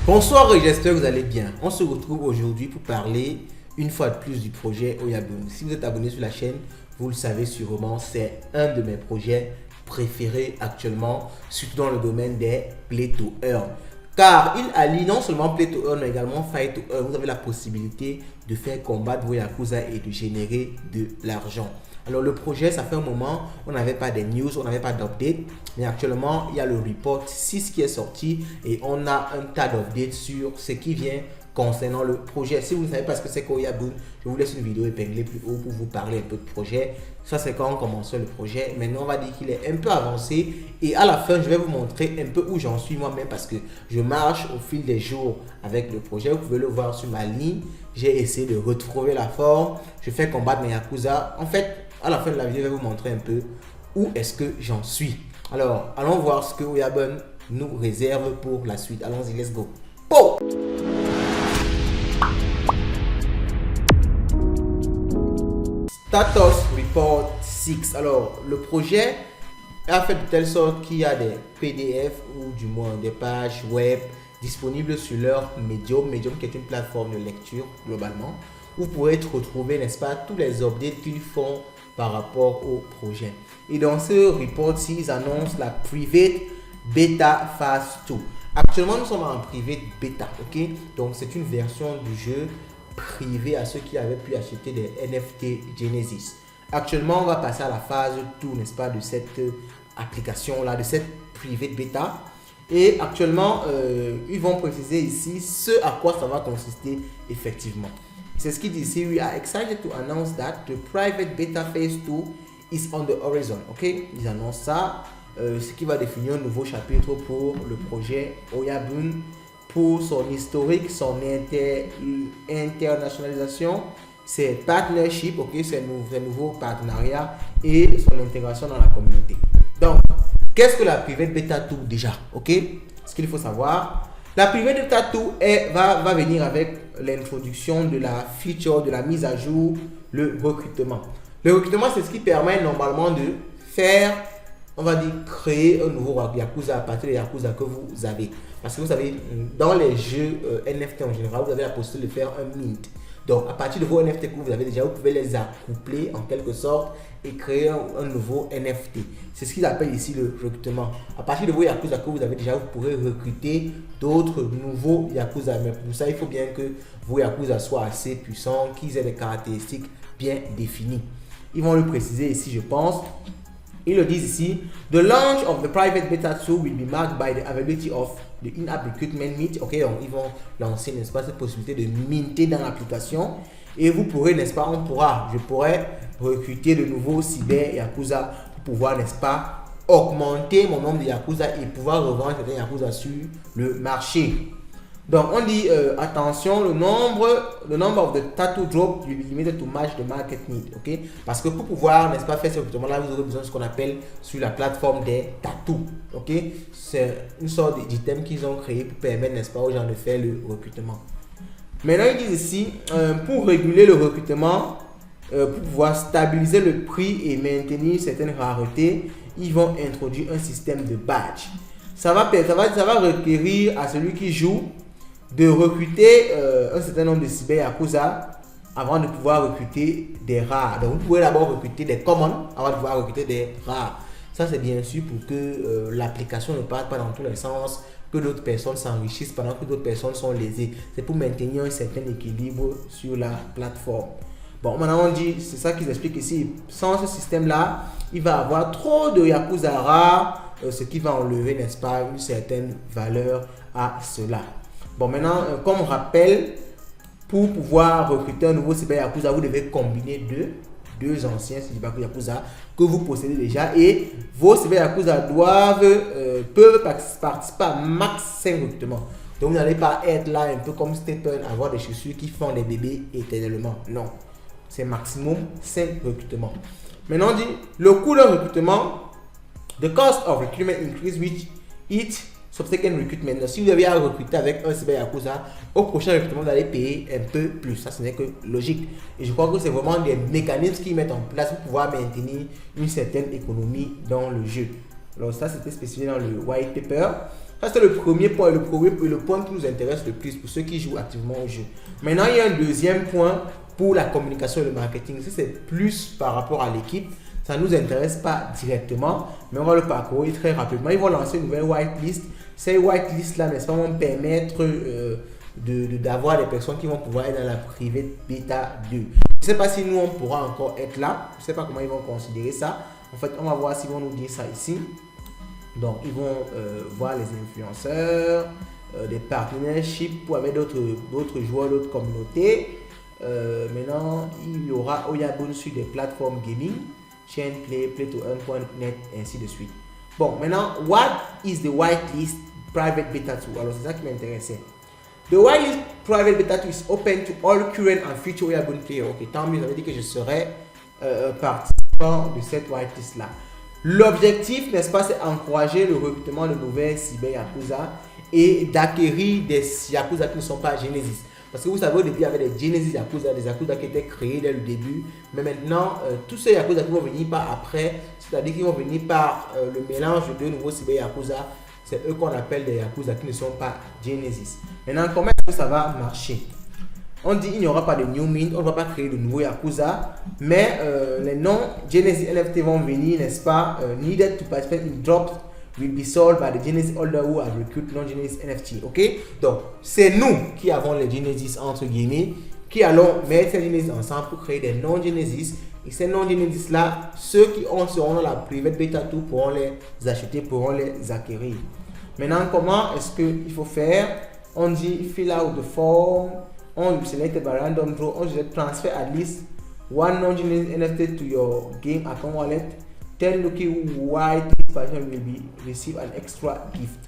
Bonsoir, j'espère que vous allez bien. On se retrouve aujourd'hui pour parler une fois de plus du projet Oyabun. Si vous êtes abonné sur la chaîne, vous le savez sûrement, c'est un de mes projets préférés actuellement, surtout dans le domaine des Play to Earn. Car il allie non seulement Play to Earn, mais également Fight to Earn. Vous avez la possibilité de faire combattre vos Yakuza et de générer de l'argent. Alors le projet, ça fait un moment, on n'avait pas de news, on n'avait pas d'update. Mais actuellement, il y a le report 6 qui est sorti et on a un tas d'updates sur ce qui vient concernant le projet. Si vous ne savez pas ce que c'est qu'Oyabun, je vous laisse une vidéo épinglée plus haut pour vous parler un peu de projet. Ça, c'est quand on commençait le projet. Maintenant, on va dire qu'il est un peu avancé. Et à la fin, je vais vous montrer un peu où j'en suis moi-même parce que je marche au fil des jours avec le projet. Vous pouvez le voir sur ma ligne. J'ai essayé de retrouver la forme. Je fais combattre mes Yakuza. En fait, à la fin de la vidéo, je vais vous montrer un peu où est-ce que j'en suis. Alors, allons voir ce que Oyabun nous réserve pour la suite. Allons-y, let's go. Po! Status Report 6. Alors, le projet a fait de telle sorte qu'il y a des PDF ou du moins des pages web disponibles sur leur Medium. Medium qui est une plateforme de lecture globalement. Où vous pourrez retrouver, n'est-ce pas, tous les updates qu'ils font par rapport au projet. Et dans ce report-ci, ils annoncent la Private Beta Phase 2. Actuellement, nous sommes en Private Beta, ok? Donc, c'est une version du jeu privée à ceux qui avaient pu acheter des NFT Genesis. Actuellement, on va passer à la phase 2, n'est-ce pas, de cette application-là, de cette Private Beta. Et actuellement, ils vont préciser ici ce à quoi ça va consister effectivement. C'est ce qu'ils disent ici. We are excited to announce that the private beta phase 2 is on the horizon. Ok, ils annoncent ça, ce qui va définir un nouveau chapitre pour le projet Oyabun, pour son historique, son internationalisation, ses partnerships, ok, ses nouveaux partenariats et son intégration dans la communauté. Donc, qu'est-ce que la private beta 2 déjà? Ok, ce qu'il faut savoir. La private beta 2 va venir avec l'introduction de la feature, de la mise à jour, le recrutement. Le recrutement, c'est ce qui permet normalement de faire, on va dire, créer un nouveau Yakuza à partir des Yakuza que vous avez. Parce que vous savez, dans les jeux NFT en général, vous avez la possibilité de faire un mint. Donc, à partir de vos NFT que vous avez déjà, vous pouvez les accoupler en quelque sorte et créer un nouveau NFT. C'est ce qu'ils appellent ici le recrutement. À partir de vos Yakuza que vous avez déjà, vous pourrez recruter d'autres nouveaux Yakuza. Mais pour ça, il faut bien que vos Yakuza soient assez puissants, qu'ils aient des caractéristiques bien définies. Ils vont le préciser ici, je pense. Ils le disent ici. The launch of the private beta 2 will be marked by the availability of the in-app recruitment mint. Ok, donc ils vont lancer, n'est-ce pas, cette possibilité de minter dans l'application. Et vous pourrez, n'est-ce pas, je pourrais recruter de nouveaux cyber Yakuza pour pouvoir, n'est-ce pas, augmenter mon nombre de Yakuza et pouvoir revendre certains Yakuza sur le marché. Donc on dit attention, le nombre of the tattoo drop will be limited to match the market need, ok? Parce que pour pouvoir, n'est-ce pas, faire ce recrutement-là, vous aurez besoin de ce qu'on appelle sur la plateforme des tattoos, ok? C'est une sorte d'item qu'ils ont créé pour permettre, n'est-ce pas, aux gens de faire le recrutement. Maintenant, ils disent ici, pour réguler le recrutement, pour pouvoir stabiliser le prix et maintenir certaines raretés, ils vont introduire un système de badge. Ça va requérir à celui qui joue de recruter un certain nombre de cyber Yakuza avant de pouvoir recruter des rares. Donc, vous pouvez d'abord recruter des commons avant de pouvoir recruter des rares. Ça, c'est bien sûr pour que l'application ne parte pas dans tous les sens, que d'autres personnes s'enrichissent pendant que d'autres personnes sont lésées. C'est pour maintenir un certain équilibre sur la plateforme. Bon, maintenant on dit, c'est ça qu'ils expliquent ici. Sans ce système-là, il va y avoir trop de Yakuza rares, ce qui va enlever, n'est-ce pas, une certaine valeur à cela. Bon, maintenant, comme rappel, pour pouvoir recruter un nouveau cyber Yakuza, vous devez combiner deux anciens cyber Yakuza que vous possédez déjà et vos cyber Yakuza peuvent participer à max 5 recrutements. Donc, vous n'allez pas être là un peu comme Stephen, avoir des chaussures qui font des bébés éternellement. Non, c'est maximum 5 recrutements. Maintenant, on dit le coût d'un recrutement, the cost of recruitment increase with each subsequent recruitment. Donc, si vous avez à recruter avec un cyber Yakuza, au prochain recrutement, vous allez payer un peu plus. Ça, ce n'est que logique. Et je crois que c'est vraiment des mécanismes qu'ils mettent en place pour pouvoir maintenir une certaine économie dans le jeu. Alors, ça, c'était spécifié dans le white paper. Ça, c'est le premier point, le point qui nous intéresse le plus pour ceux qui jouent activement au jeu. Maintenant, il y a un deuxième point pour la communication et le marketing. Ça, c'est plus par rapport à l'équipe. Ça ne nous intéresse pas directement, mais on va le parcourir très rapidement. Ils vont lancer une nouvelle whitelist. Ces whitelists-là, n'est-ce pas, vont permettre d'avoir des personnes qui vont pouvoir être dans la private beta 2. Je ne sais pas si nous, on pourra encore être là. Je ne sais pas comment ils vont considérer ça. En fait, on va voir s'ils vont nous dire ça ici. Donc, ils vont voir les influenceurs, des partnerships avec d'autres joueurs, d'autres communautés. Maintenant, il y aura Oyabun sur des plateformes gaming, Chainplay, Play2Earn.net, ainsi de suite. Bon, maintenant, what is the whitelist private beta 2? Alors, c'est ça qui m'intéressait. The whitelist private beta 2 is open to all current and future Oyabun players. Ok, tant mieux, ça veut dire que je serai participant de cette whitelist-là. L'objectif, n'est-ce pas, c'est encourager le recrutement de nouvelles cyber Yakuza et d'acquérir des Yakuza qui ne sont pas Genesis. Parce que vous savez, au début, il y avait des Genesis Yakuza, des Yakuza qui étaient créés dès le début. Mais maintenant, tous ces Yakuza qui vont venir par après, c'est-à-dire qu'ils vont venir par le mélange de deux nouveaux cyber Yakuza, c'est eux qu'on appelle des Yakuza qui ne sont pas Genesis. Maintenant, comment est-ce que ça va marcher? On dit qu'il n'y aura pas de new mint, on ne va pas créer de nouveaux Yakuza, mais les noms Genesis NFT vont venir, n'est-ce pas, needed to participate in drops will be sold by the Genesis holder who have recruited non-Genesis NFT, ok? Donc, c'est nous qui avons les Genesis entre guillemets, qui allons mettre ces Genesis ensemble pour créer des non-Genesis. Et ces non-Genesis là, ceux qui seront dans la private beta 2 pourront les acheter, pourront les acquérir. Maintenant, comment est-ce qu'il faut faire? On dit fill out the form. On selected by random draw. On just transfer at least one non-Genesis NFT to your game account wallet. 10 lucky white participants will be receive an extra gift.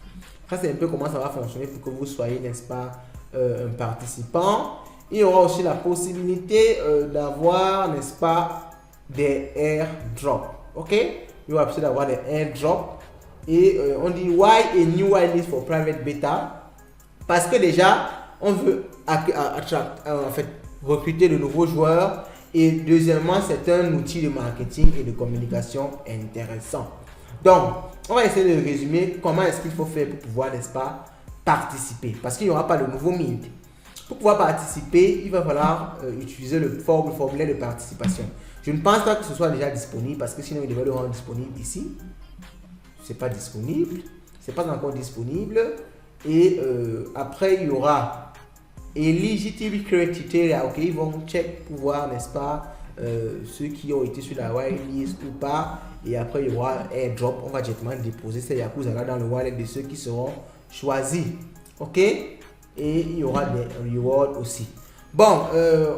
Ça, c'est un peu comment ça va fonctionner pour que vous soyez, n'est-ce pas, un participant. Il y aura aussi la possibilité d'avoir, n'est-ce pas, des airdrops. Ok? Il y aura possibilité d'avoir des airdrops. Et on dit why a new whitelist for private beta? Parce que déjà, on veut en fait, recruter de nouveaux joueurs. Et deuxièmement, c'est un outil de marketing et de communication intéressant. Donc, on va essayer de résumer comment est-ce qu'il faut faire pour pouvoir, n'est-ce pas, participer. Parce qu'il n'y aura pas de nouveau mint. Pour pouvoir participer, il va falloir utiliser le formulaire de participation. Je ne pense pas que ce soit déjà disponible parce que sinon il devrait le rendre disponible ici. C'est pas disponible. C'est pas encore disponible. Et après, il y aura eligibility criteria. Ok, ils vont check pour voir, n'est-ce pas, ceux qui ont été sur la whitelist ou pas. Et après, il y aura airdrop. On va directement déposer ces Yakuza là dans le wallet de ceux qui seront choisis. Ok, et il y aura des rewards aussi. Bon,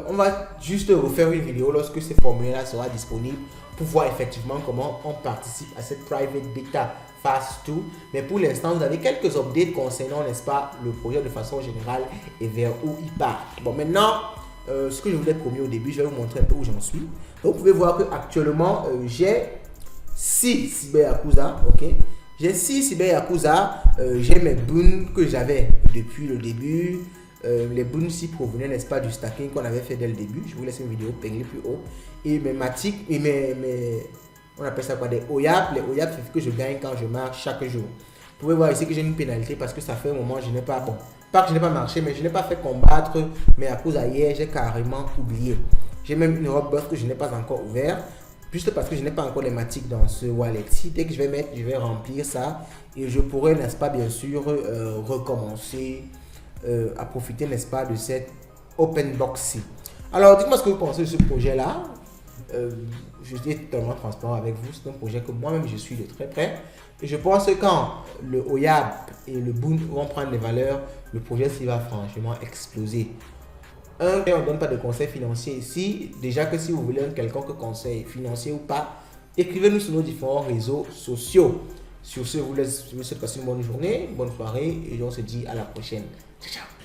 on va juste refaire une vidéo lorsque ces formulaires là sera disponible pour voir effectivement comment on participe à cette private beta phase 2. Mais pour l'instant, vous avez quelques updates concernant, n'est-ce pas, le projet de façon générale et vers où il part. Bon, maintenant, ce que je vous ai promis au début, je vais vous montrer un peu où j'en suis. Donc, vous pouvez voir que actuellement, j'ai 6 cyber Yakuza, ok. J'ai 6 cyber Yakuza, j'ai mes boons que j'avais depuis le début. Les boons ci provenaient, n'est-ce pas, du stacking qu'on avait fait dès le début. Je vous laisse une vidéo pingler plus haut. Et mes matiques, et on appelle ça quoi, des OYAP. Les OYAP, c'est ce que je gagne quand je marche chaque jour. Vous pouvez voir ici que j'ai une pénalité parce que ça fait un moment que je n'ai pas, bon, pas que je n'ai pas marché, mais je n'ai pas fait combattre mes Yakuza hier, j'ai carrément oublié. J'ai même une robe buff que je n'ai pas encore ouverte, juste parce que je n'ai pas encore les matiques dans ce wallet-ci. Dès que je vais mettre, je vais remplir ça et je pourrai, n'est-ce pas, bien sûr, recommencer à profiter, n'est-ce pas, de cette open box-ci. Alors, dites-moi ce que vous pensez de ce projet-là. Je suis totalement transparent avec vous. C'est un projet que moi-même je suis de très près. Et je pense que quand le OYAP et le Boon vont prendre les valeurs, le projet s'il va franchement exploser. On ne donne pas de conseils financiers ici. Déjà que si vous voulez un quelconque conseil financier ou pas, écrivez-nous sur nos différents réseaux sociaux. Sur ce, je vous souhaite passer une bonne journée, une bonne soirée et on se dit à la prochaine. Ciao, ciao.